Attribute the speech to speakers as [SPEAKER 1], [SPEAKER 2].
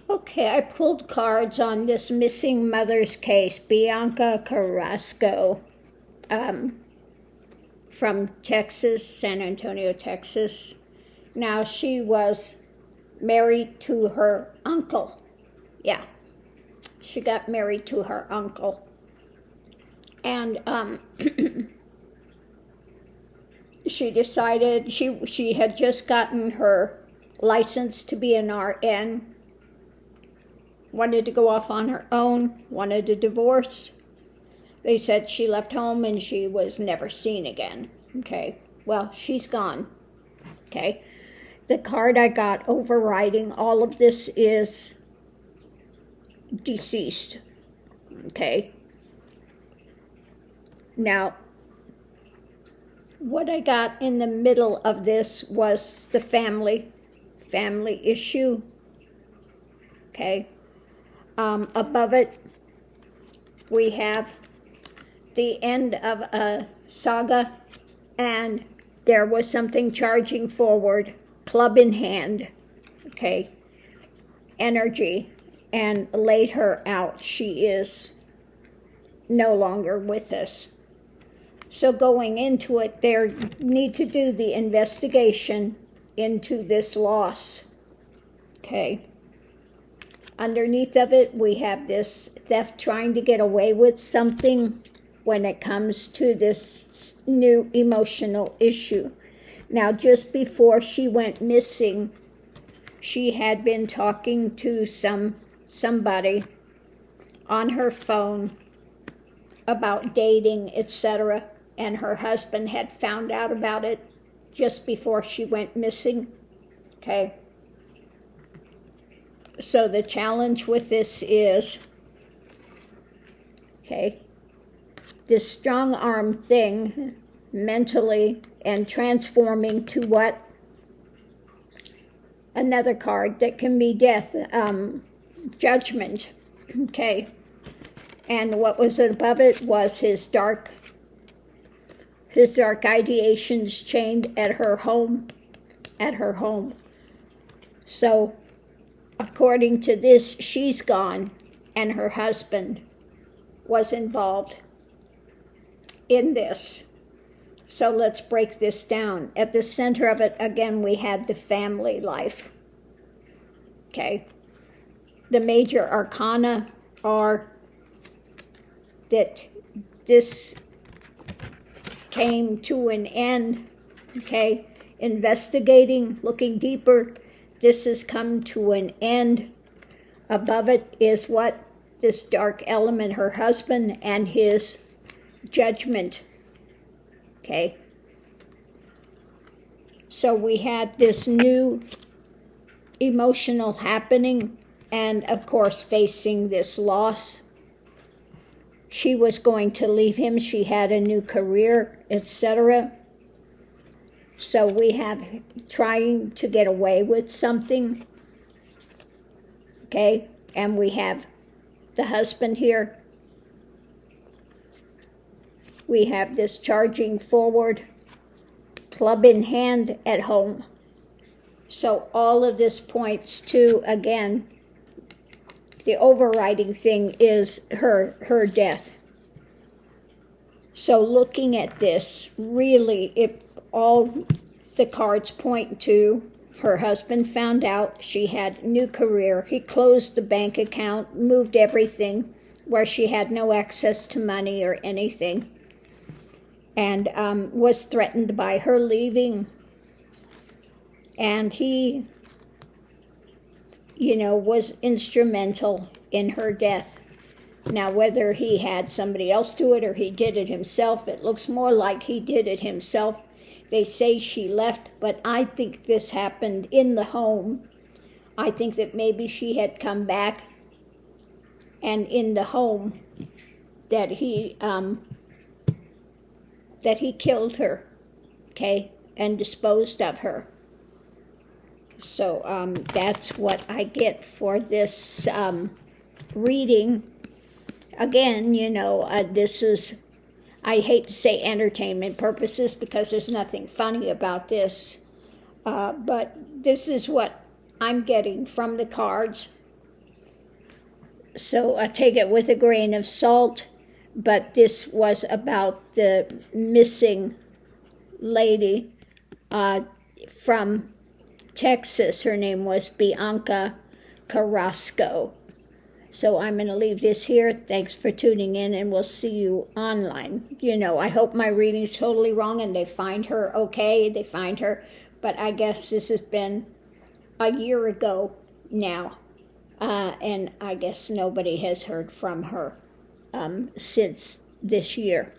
[SPEAKER 1] Okay, I pulled cards on this missing mother's case, Bianca Carrrasco, from Texas, San Antonio, Texas. Now, she was married to her uncle. Yeah, she got married to her uncle. And she decided she had just gotten her license to be an RN, wanted to go off on her own, wanted a divorce. They said she left home and she was never seen again. Okay, well, she's gone. Okay, the card I got overriding all of this is deceased. Okay, now what I got in the middle of this was the family issue. Okay, above it we have the end of a saga, and there was something charging forward, club in hand, okay, energy, and laid her out. She is no longer with us. So going into it, they need to do the investigation into this loss, okay. Underneath of it, we have this theft trying to get away with something when it comes to this new emotional issue. Now, just before she went missing, she had been talking to somebody on her phone about dating, etc., and her husband had found out about it just before she went missing. Okay. So the challenge with this is, okay, this strong arm thing mentally and transforming to what? Another card that can be death, judgment, okay. And what was above it was his dark ideations chained at her home. So according to this, she's gone, and her husband was involved in this. So let's break this down. At the center of it, again, we had the family life. Okay. The major arcana are that this came to an end, okay? Investigating, looking deeper, this has come to an end. Above it is what? This dark element, her husband, and his judgment. Okay. So we had this new emotional happening, and of course facing this loss. She was going to leave him. She had a new career, etc. So we have trying to get away with something. Okay, and we have the husband here. We have this charging forward, club in hand at home. So all of this points to, again, the overriding thing is her death. So looking at this, really, all the cards point to her husband found out she had a new career. He closed the bank account, moved everything where she had no access to money or anything, and was threatened by her leaving. And he, was instrumental in her death. Now, whether he had somebody else do it or he did it himself, it looks more like he did it himself. They say she left, but I think this happened in the home. I think that maybe she had come back, and in the home that he killed her, okay, and disposed of her. So that's what I get for this reading. Again, this is, I hate to say entertainment purposes because there's nothing funny about this, but this is what I'm getting from the cards. So I take it with a grain of salt, but this was about the missing lady from Texas. Her name was Bianca Carrrasco. So I'm going to leave this here. Thanks for tuning in, and we'll see you online. You know, I hope my reading's totally wrong and they find her okay. They find her. But I guess this has been a year ago now. And I guess nobody has heard from her since this year.